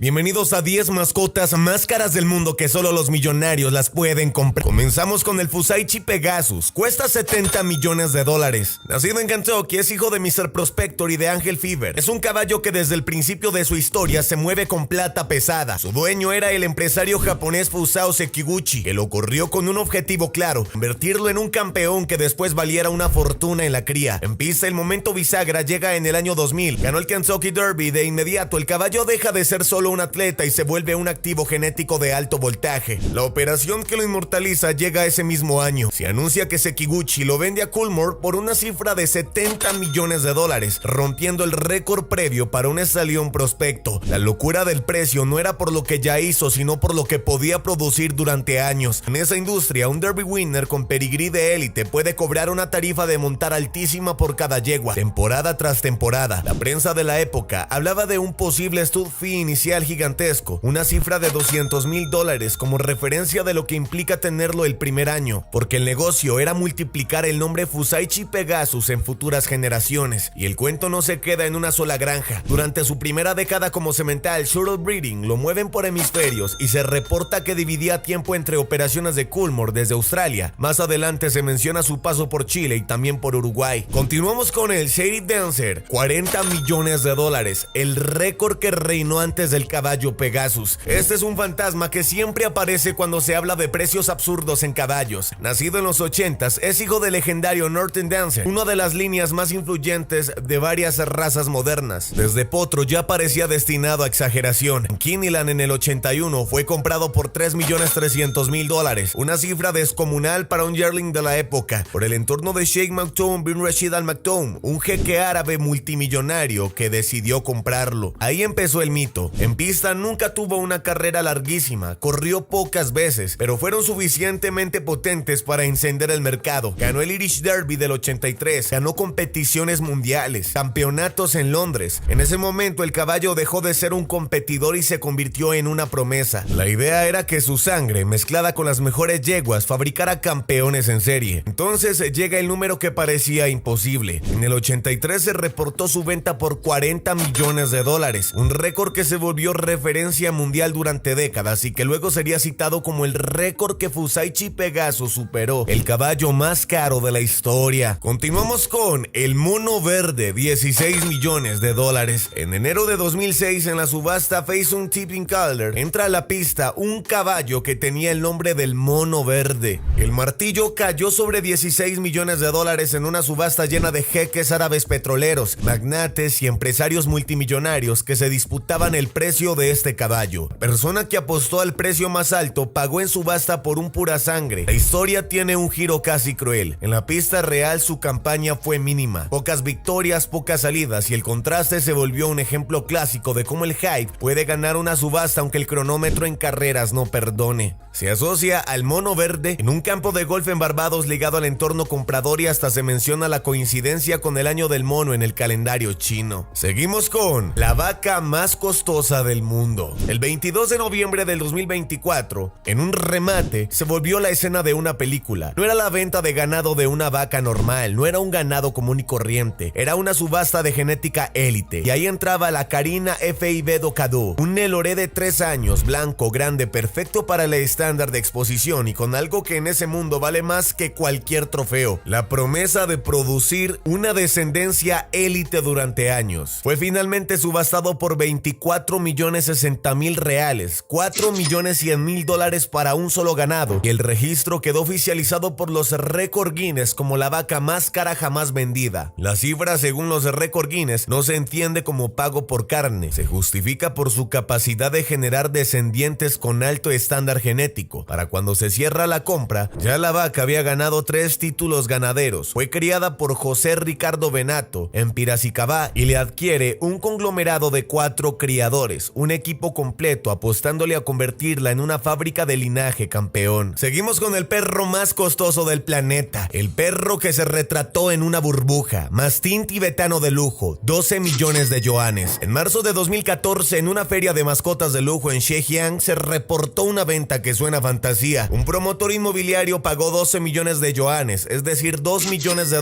Bienvenidos a 10 mascotas más caras del mundo que solo los millonarios las pueden comprar. Comenzamos con el Fusaichi Pegasus, cuesta $70 millones. Nacido en Kentucky, es hijo de Mr. Prospector y de Angel Fever. Es un caballo que desde el principio de su historia se mueve con plata pesada. Su dueño era el empresario japonés Fusao Sekiguchi, que lo corrió con un objetivo claro: convertirlo en un campeón que después valiera una fortuna en la cría. En pista, el momento bisagra llega en el año 2000. Ganó el Kentucky Derby. De inmediato, el caballo deja de ser solo un atleta y se vuelve un activo genético de alto voltaje. La operación que lo inmortaliza llega ese mismo año. Se anuncia que Sekiguchi lo vende a Coolmore por una cifra de $70 millones, rompiendo el récord previo para un estallión prospecto. La locura del precio no era por lo que ya hizo, sino por lo que podía producir durante años. En esa industria, un Derby winner con pedigrí de élite puede cobrar una tarifa de montar altísima por cada yegua, temporada tras temporada. La prensa de la época hablaba de un posible stud fee inicial gigantesco, una cifra de $200,000 como referencia de lo que implica tenerlo el primer año, porque el negocio era multiplicar el nombre Fusaichi Pegasus en futuras generaciones. Y el cuento no se queda en una sola granja. Durante su primera década como semental, Shuttle Breeding lo mueven por hemisferios y se reporta que dividía tiempo entre operaciones de Coolmore desde Australia. Más adelante se menciona su paso por Chile y también por Uruguay. Continuamos con el Shady Dancer, $40 millones, el récord que reinó antes del caballo Pegasus. Este es un fantasma que siempre aparece cuando se habla de precios absurdos en caballos. Nacido en los 80s, es hijo del legendario Norton Dancer, una de las líneas más influyentes de varias razas modernas. Desde potro ya parecía destinado a exageración. En Keeneland en el 81 fue comprado por $3,300,000, una cifra descomunal para un yearling de la época, por el entorno de Sheikh Maktoum bin Rashid Al Maktoum, un jeque árabe multimillonario que decidió comprarlo. Ahí empezó el mito. En pista nunca tuvo una carrera larguísima, corrió pocas veces, pero fueron suficientemente potentes para encender el mercado. Ganó el Irish Derby del 83, ganó competiciones mundiales, campeonatos en Londres. En ese momento el caballo dejó de ser un competidor y se convirtió en una promesa. La idea era que su sangre, mezclada con las mejores yeguas, fabricara campeones en serie. Entonces llega el número que parecía imposible. En el 83 se reportó su venta por $40 millones, un récord que se volvió referencia mundial durante décadas y que luego sería citado como el récord que Fusaichi Pegasus superó, el caballo más caro de la historia. Continuamos con el mono verde, $16 millones. En enero de 2006, en la subasta Faisal Tipping Calder, entra a la pista un caballo que tenía el nombre del mono verde. El martillo cayó sobre $16 millones en una subasta llena de jeques árabes petroleros, magnates y empresarios multimillonarios que se disputaban el precio de este caballo. La persona que apostó al precio más alto pagó en subasta por un pura sangre. La historia tiene un giro casi cruel. En la pista real su campaña fue mínima, pocas victorias, pocas salidas, y el contraste se volvió un ejemplo clásico de cómo el hype puede ganar una subasta aunque el cronómetro en carreras no perdone. Se asocia al mono verde en un campo de golf en Barbados ligado al entorno comprador y hasta se menciona la coincidencia con el año del mono en el calendario chino. Seguimos con la vaca más costosa del mundo. El 22 de noviembre del 2024, en un remate, se volvió la escena de una película. No era la venta de ganado de una vaca normal, no era un ganado común y corriente, era una subasta de genética élite. Y ahí entraba la Carina FIB Docado, un Nelore de 3 años, blanco, grande, perfecto para el estándar de exposición y con algo que en ese mundo vale más que cualquier trofeo: la promesa de producir una descendencia élite durante años. Fue finalmente subastado por $24,060,000, $4,100,000 para un solo ganado, y el registro quedó oficializado por los Record Guinness como la vaca más cara jamás vendida. La cifra, según los Record Guinness, no se entiende como pago por carne, se justifica por su capacidad de generar descendientes con alto estándar genético. Para cuando se cierra la compra, ya la vaca había ganado 3 títulos ganaderos, fue criada por José Ricardo Benato en Piracicabá y le adquiere un conglomerado de 4 criadores, un equipo completo apostándole a convertirla en una fábrica de linaje campeón. Seguimos con el perro más costoso del planeta, el perro que se retrató en una burbuja, mastín tibetano de lujo, $12 millones. En marzo de 2014, en una feria de mascotas de lujo en Zhejiang, se reportó una venta que suena a fantasía. Un promotor inmobiliario pagó $12 millones, es decir, $2 millones,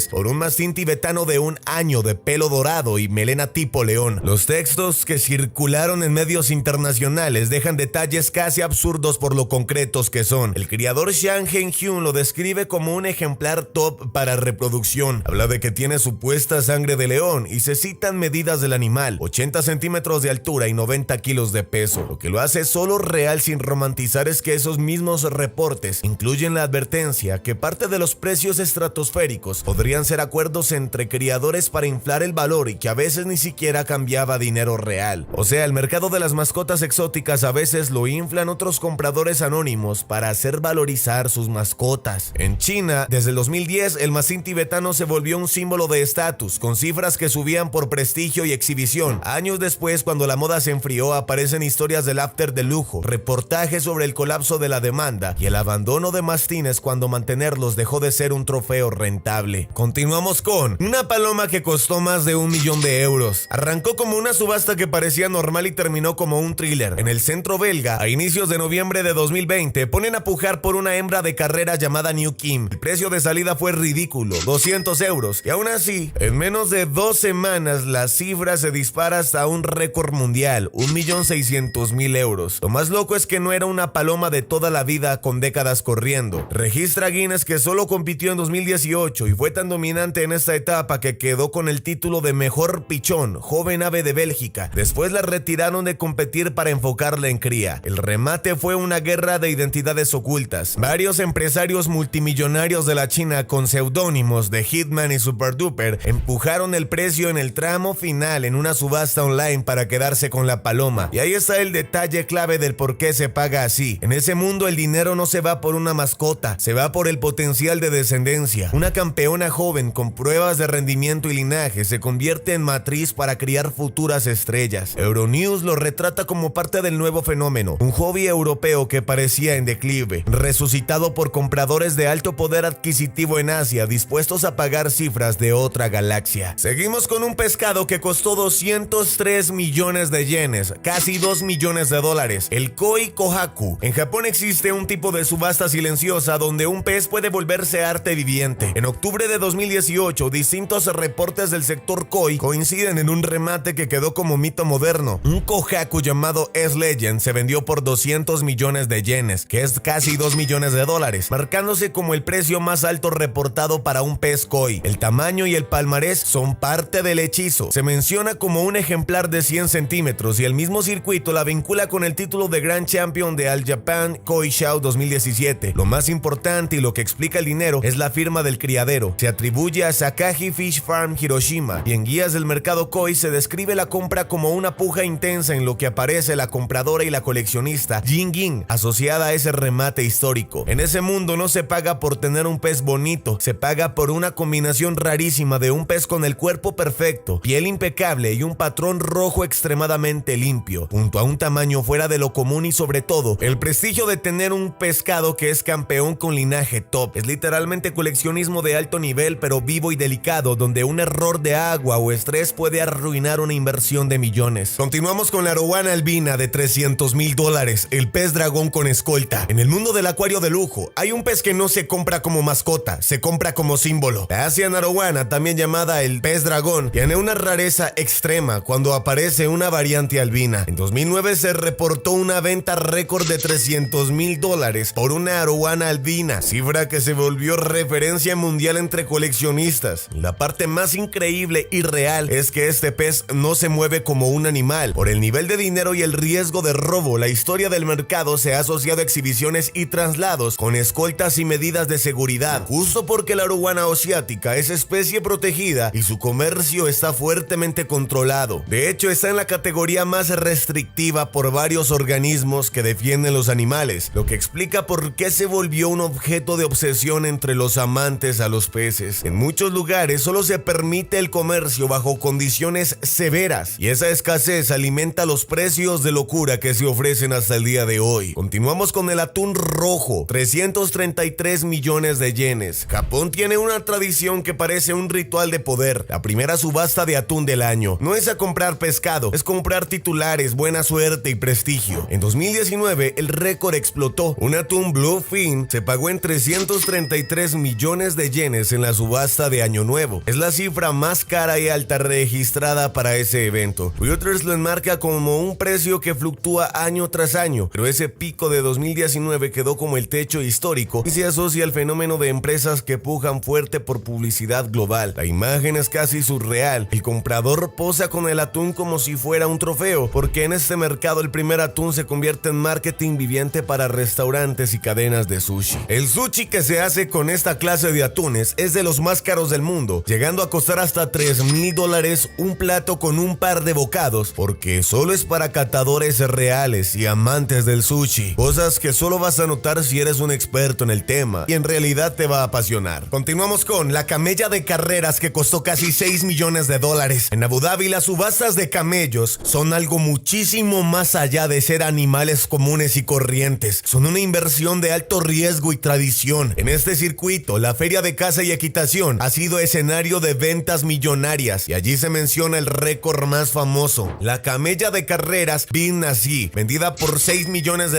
por un mastín tibetano de un año de pelo dorado y melena tipo león. Los textos que circulaban circularon en medios internacionales dejan detalles casi absurdos por lo concretos que son. El criador Shang Heng-hyun lo describe como un ejemplar top para reproducción. Habla de que tiene supuesta sangre de león y se citan medidas del animal: 80 centímetros de altura y 90 kilos de peso. Lo que lo hace solo real sin romantizar es que esos mismos reportes incluyen la advertencia que parte de los precios estratosféricos podrían ser acuerdos entre criadores para inflar el valor y que a veces ni siquiera cambiaba dinero real. O sea, el mercado de las mascotas exóticas a veces lo inflan otros compradores anónimos para hacer valorizar sus mascotas. En China, desde el 2010, el mastín tibetano se volvió un símbolo de estatus, con cifras que subían por prestigio y exhibición. Años después, cuando la moda se enfrió, aparecen historias del after de lujo, reportajes sobre el colapso de la demanda y el abandono de mastines cuando mantenerlos dejó de ser un trofeo rentable. Continuamos con una paloma que costó más de 1 millón de euros. Arrancó como una subasta que parecía normal y terminó como un thriller. En el centro belga, a inicios de noviembre de 2020, ponen a pujar por una hembra de carrera llamada New Kim. El precio de salida fue ridículo, 200 euros, y aún así, en menos de 2 semanas, la cifra se dispara hasta un récord mundial, 1.600.000 euros. Lo más loco es que no era una paloma de toda la vida con décadas corriendo. Registra Guinness que solo compitió en 2018 y fue tan dominante en esta etapa que quedó con el título de mejor pichón, joven ave de Bélgica. Después la retiraron de competir para enfocarla en cría. El remate fue una guerra de identidades ocultas. Varios empresarios multimillonarios de la China con seudónimos de Hitman y Super Duper empujaron el precio en el tramo final en una subasta online para quedarse con la paloma. Y ahí está el detalle clave del por qué se paga así. En ese mundo el dinero no se va por una mascota, se va por el potencial de descendencia. Una campeona joven con pruebas de rendimiento y linaje se convierte en matriz para criar futuras estrellas. Euronews lo retrata como parte del nuevo fenómeno, un hobby europeo que parecía en declive, resucitado por compradores de alto poder adquisitivo en Asia dispuestos a pagar cifras de otra galaxia. Seguimos con un pescado que costó 203 millones de yenes, casi 2 millones de dólares, el koi kohaku. En Japón existe un tipo de subasta silenciosa donde un pez puede volverse arte viviente. En octubre de 2018, distintos reportes del sector koi coinciden en un remate que quedó como mito moderno. Un kohaku llamado S-Legend se vendió por 200 millones de yenes, que es casi 2 millones de dólares, marcándose como el precio más alto reportado para un pez koi. El tamaño y el palmarés son parte del hechizo. Se menciona como un ejemplar de 100 centímetros y el mismo circuito la vincula con el título de Grand Champion de All Japan Koi Show 2017. Lo más importante y lo que explica el dinero es la firma del criadero. Se atribuye a Sakaji Fish Farm Hiroshima y en guías del mercado koi se describe la compra como una puja intensa en lo que aparece la compradora y la coleccionista Jin Ging asociada a ese remate histórico. En ese mundo no se paga por tener un pez bonito, se paga por una combinación rarísima de un pez con el cuerpo perfecto, piel impecable y un patrón rojo extremadamente limpio, junto a un tamaño fuera de lo común y sobre todo el prestigio de tener un pescado que es campeón con linaje top. Es literalmente coleccionismo de alto nivel pero vivo y delicado, donde un error de agua o estrés puede arruinar una inversión de millones. Continuamos con la arowana albina de 300.000 dólares, el pez dragón con escolta. En el mundo del acuario de lujo hay un pez que no se compra como mascota, se compra como símbolo. La Asian arowana, también llamada el pez dragón, tiene una rareza extrema cuando aparece una variante albina. En 2009 se reportó una venta récord de 300.000 dólares por una arowana albina, cifra que se volvió referencia mundial entre coleccionistas. La parte más increíble y real es que este pez no se mueve como un animal. Por el nivel de dinero y el riesgo de robo, la historia del mercado se ha asociado a exhibiciones y traslados con escoltas y medidas de seguridad, justo porque la arowana asiática es especie protegida y su comercio está fuertemente controlado. De hecho, está en la categoría más restrictiva por varios organismos que defienden los animales, lo que explica por qué se volvió un objeto de obsesión entre los amantes a los peces. En muchos lugares solo se permite el comercio bajo condiciones severas y esa escasez alimenta los precios de locura que se ofrecen hasta el día de hoy. Continuamos con el atún rojo, 333 millones de yenes. Japón tiene una tradición que parece un ritual de poder. La primera subasta de atún del año no es a comprar pescado, es comprar titulares, buena suerte y prestigio. En 2019 el récord explotó. Un atún Bluefin se pagó en 333 millones de yenes en la subasta de Año Nuevo. Es la cifra más cara y alta registrada para ese evento. Reuters lo lo enmarca como un precio que fluctúa año tras año, pero ese pico de 2019 quedó como el techo histórico y se asocia al fenómeno de empresas que pujan fuerte por publicidad global. La imagen es casi surreal. El comprador posa con el atún como si fuera un trofeo, porque en este mercado el primer atún se convierte en marketing viviente para restaurantes y cadenas de sushi. El sushi que se hace con esta clase de atunes es de los más caros del mundo, llegando a costar hasta $3,000 un plato con un par de bocados, porque solo es para catadores reales y amantes del sushi, cosas que solo vas a notar si eres un experto en el tema y en realidad te va a apasionar. Continuamos con la camella de carreras que costó casi $6 millones. En Abu Dhabi las subastas de camellos son algo muchísimo más allá de ser animales comunes y corrientes, son una inversión de alto riesgo y tradición. En este circuito, la feria de caza y equitación ha sido escenario de ventas millonarias y allí se menciona el récord más famoso, la camella de carreras Bin Nazi, vendida por $6 millones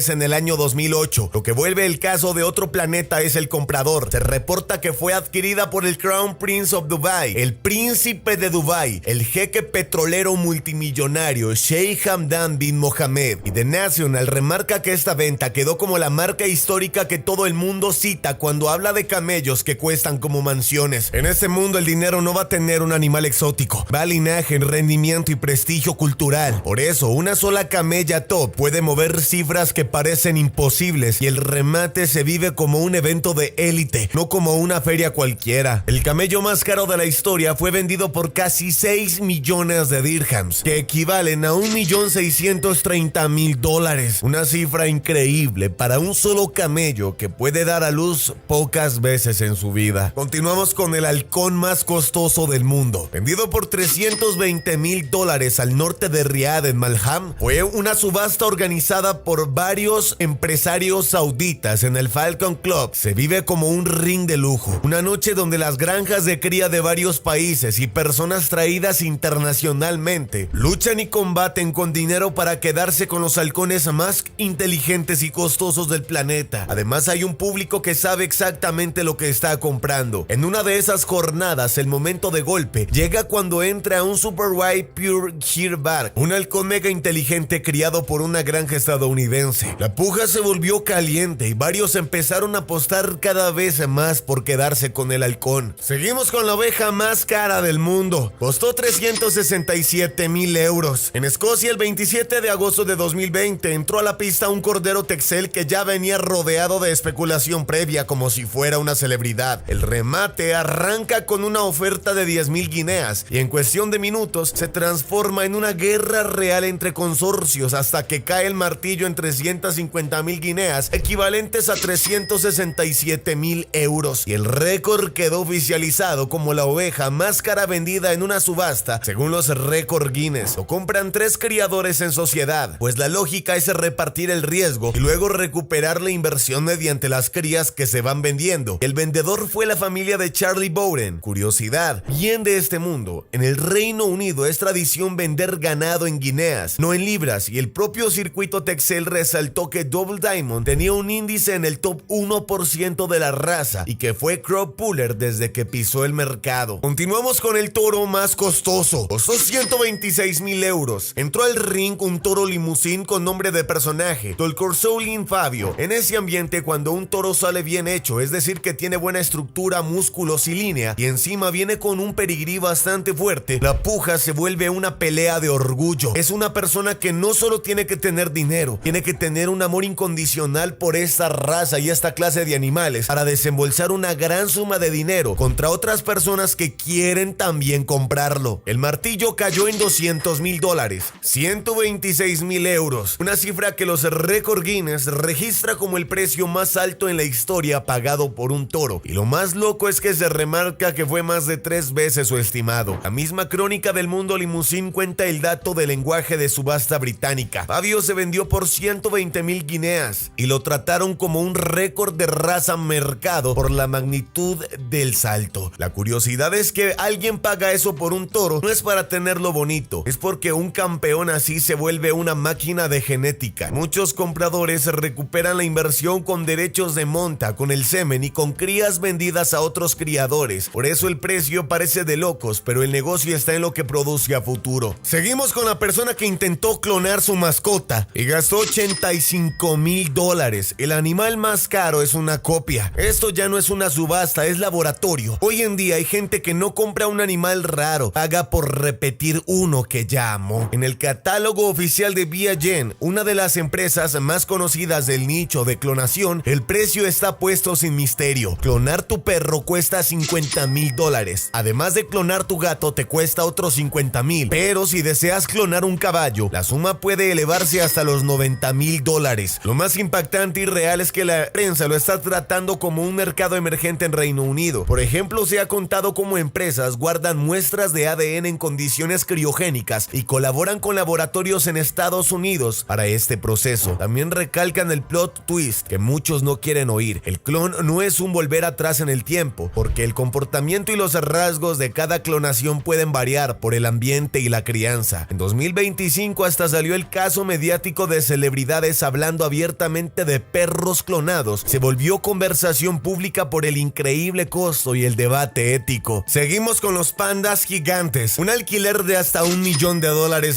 en el año 2008. Lo que vuelve el caso de otro planeta es el comprador. Se reporta que fue adquirida por el Crown Prince of Dubai, el príncipe de Dubái, el jeque petrolero multimillonario Sheikh Hamdan bin Mohammed, y The National remarca que esta venta quedó como la marca histórica que todo el mundo cita cuando habla de camellos que cuestan como mansiones. En este mundo el dinero no va a tener un animal exótico, va a linaje, rendimiento y prestigio cultural. Por eso una sola camella top puede mover cifras que parecen imposibles y el remate se vive como un evento de élite, no como una feria cualquiera. El camello más caro de la historia fue vendido por casi $6 millones de dirhams, que equivalen a $1.630.000, una cifra increíble para un solo camello que puede dar a luz pocas veces en su vida. Continuamos con el halcón más costoso del mundo, vendido por $320.000 al norte de Riad en Malham. Fue una subasta organizada por varios empresarios sauditas en el Falcon Club. Se vive como un ring de lujo, una noche donde las granjas de cría de varios países y personas traídas internacionalmente luchan y combaten con dinero para quedarse con los halcones más inteligentes y costosos del planeta. Además hay un público que sabe exactamente lo que está comprando. En una de esas jornadas el momento de golpe llega cuando entra un Super White Pure Heartback, un halcón mega inteligente criado por una granja estadounidense. La puja se volvió caliente y varios empezaron a apostar cada vez más por quedarse con el halcón. Seguimos con la oveja más cara del mundo. Costó €367.000. En Escocia, el 27 de agosto de 2020, entró a la pista un cordero texel que ya venía rodeado de especulación previa como si fuera una celebridad. El remate arranca con una oferta de 10,000 guineas y en cuestión de minutos se transforma en una guerra real entre consorcios hasta que cae el martillo en 350,000 guineas, equivalentes a €367.000, y el récord quedó oficializado como la oveja más cara vendida en una subasta según los récord Guinness. Lo compran 3 criadores en sociedad, pues la lógica es repartir el riesgo y luego recuperar la inversión mediante las crías que se van vendiendo. El vendedor fue la familia de Charlie Bowden. Curiosidad, bien de este mundo, en el Reino Unido es tradición vender ganado en guineas, no en libras, y el propio circuito Texel resaltó que Double Diamond tenía un índice en el top 1% de la raza y que fue crop puller desde que pisó el mercado. Continuamos con el toro más costoso. Costó €126.000. Entró al ring un toro limusín con nombre de personaje, Tolcorsolin Fabio. En ese ambiente, cuando un toro sale bien hecho, es decir que tiene buena estructura, músculos y línea, y encima viene con un pedigrí bastante fuerte, la puja se vuelve una pelea de orgullo. Es una persona que no solo tiene que tener dinero, tiene que tener un amor incondicional por esta raza y esta clase de animales para desembolsar una gran suma de dinero contra otras personas que quieren también comprarlo. El martillo cayó en $200.000, €126.000, una cifra que los récord Guinness registra como el precio más alto en la historia pagado por un toro. Y lo más loco es que se remarca que fue más de 3 veces su estimado. La misma crónica del mundo limusín cuenta el dato del lenguaje de subasta británica. Fabio se vendió por 120,000 guineas y lo trataron como un récord de raza mercado por la magnitud del salto. La curiosidad es que alguien paga eso por un toro no es para tenerlo bonito, es porque un campeón así se vuelve una máquina de genética. Muchos compradores recuperan la inversión con derechos de monta, con el semen y con crías vendidas a otros criadores. Por eso el precio parece de locos, pero el negocio está en lo que produce a futuro. Seguimos con la persona que intentó clonar su mascota y gastó $85,000. El animal más caro es una copia. Esto ya no es una subasta, es laboratorio. Hoy en día hay gente que no compra un animal raro, paga por repetir uno que ya amó. En el catálogo oficial de Biogen, una de las empresas más conocidas del nicho de clonación, el precio está puesto sin misterio. Clonar tu perro cuesta $50,000. Además de clonar tu gato, te cuesta otros $50,000. Pero si deseas clonar un caballo, la suma puede elevarse hasta los $90,000. Lo más impactante y real es que la prensa lo está tratando como un mercado emergente en Reino Unido. Por ejemplo, se ha contado cómo empresas guardan muestras de ADN en condiciones criogénicas y colaboran con laboratorios en Estados Unidos para este proceso. También recalcan el plot twist que muchos no quieren oír. El clon no es un volver atrás en el tiempo, porque el comportamiento y los rasgos de cada clonación pueden variar por el ambiente y la crianza. En 2025 hasta salió el caso mediático de celebridades hablando abiertamente de perros clonados. Se volvió conversación pública por el increíble costo y el debate ético. Seguimos con los pandas gigantes. Un alquiler de hasta $1 millón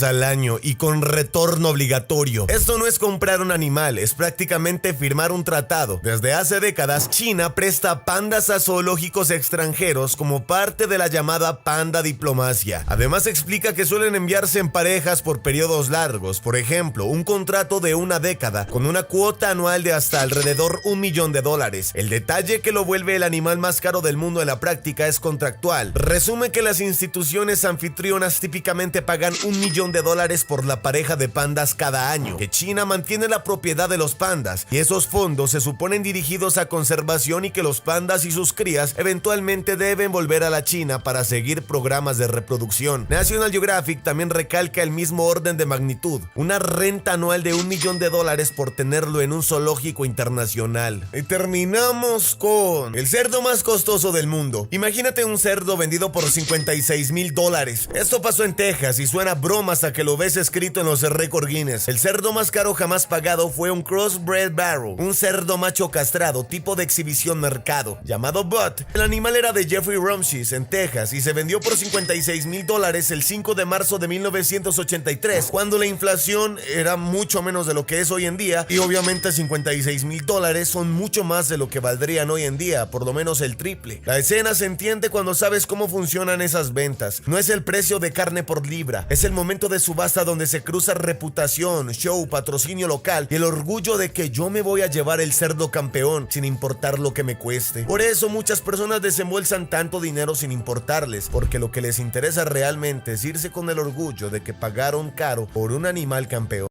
al año y con retorno obligatorio. Esto no es comprar un animal, es prácticamente firmar un tratado. Desde hace décadas, China presta pandas a zoológicos extranjeros como parte de la llamada panda diplomacia. Además explica que suelen enviarse en parejas por periodos largos, por ejemplo, un contrato de una década con una cuota anual de hasta alrededor $1 millón. El detalle que lo vuelve el animal más caro del mundo en la práctica es contractual. Resume que las instituciones anfitrionas típicamente pagan $1 millón por la pareja de pandas cada año, que China mantiene la propiedad de los pandas y esos fondos se suponen dirigidos a conservación y que los pandas y sus crías eventualmente deben volver a la China para seguir programas de reproducción. National Geographic también recalca el mismo orden de magnitud, una renta anual de $1 millón por tenerlo en un zoológico internacional. Y terminamos con el cerdo más costoso del mundo. Imagínate un cerdo vendido por $56,000. Esto pasó en Texas y suena broma hasta que lo ves escrito en los récord Guinness. El cerdo más caro jamás pagado fue un crossbred barrow, un cerdo macho castrado tipo de exhibición mercado, llamado Butt. El animal era de Jeffrey Rumshees en Texas y se vendió por $56,000 el 5 de marzo de 1983, cuando la inflación era mucho menos de lo que es hoy en día y obviamente $56,000 son mucho más de lo que valdrían hoy en día, por lo menos el triple. La escena se entiende cuando sabes cómo funcionan esas ventas. No es el precio de carne por libra, es el momento de subasta donde se cruza reputación, show, patrocinio local y el orgullo de que yo me voy a llevar el cerdo campeón sin importar lo que me cueste. Por eso muchas personas desembolsan tanto dinero sin importarles, porque lo que les interesa realmente es irse con el orgullo de que pagaron caro por un animal campeón.